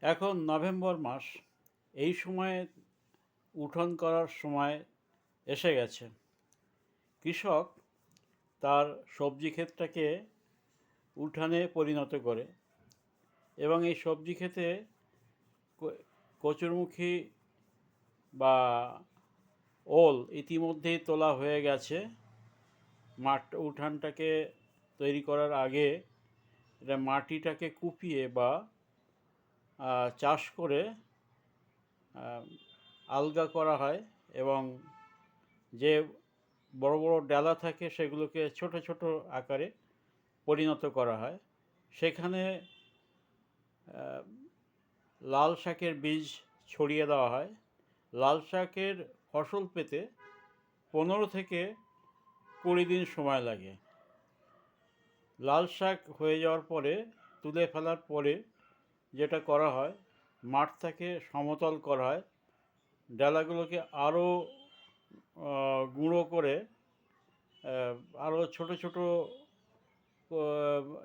এখন নভেম্বর মাস, এই সময়ে উঠোন করার সময় এসে গেছে। কৃষক তার সবজি ক্ষেতটাকে উঠানে পরিণত করে এবং এই সবজি ক্ষেতে কচুরমুখী বা ওল ইতিমধ্যেই তোলা হয়ে গেছে। উঠানটাকে তৈরি করার আগে এটা মাটিটাকে কুপিয়ে বা চাষ করে আলগা করা হয় এবং যে বড় বড় ডালা থাকে সেগুলোকে ছোট ছোট আকারে পরিণত করা হয়। সেখানে লাল শাকের বীজ ছড়িয়ে দেওয়া হয়। লাল শাকের ফসল পেতে 15 থেকে 20 দিন সময় লাগে। লাল শাক হয়ে যাওয়ার পরে তুলে ফেলার পরে যেটা করা হয়, মাঠটাকে সমতল করা হয়, ডালাগুলোকে আরও গুঁড়ো করে আরও ছোট ছোট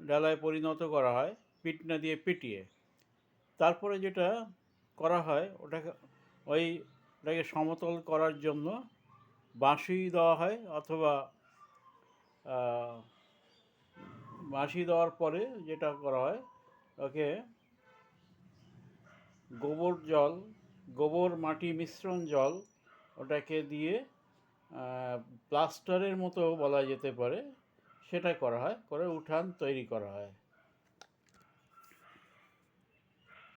ডালায় পরিণত করা হয় পিটনা দিয়ে পিটিয়ে। তারপরে যেটা করা হয় ওটাকে সমতল করার জন্য বাঁশি দেওয়া হয়, অথবা বাঁশি দেওয়ার পরে যেটা করা হয়, ওকে গোবর মাটি মিশ্রণ জল ওটাকে দিয়ে প্লাস্টারের মতো বলা যেতে পারে, সেটা করা হয়, করে উঠান তৈরি করা হয়।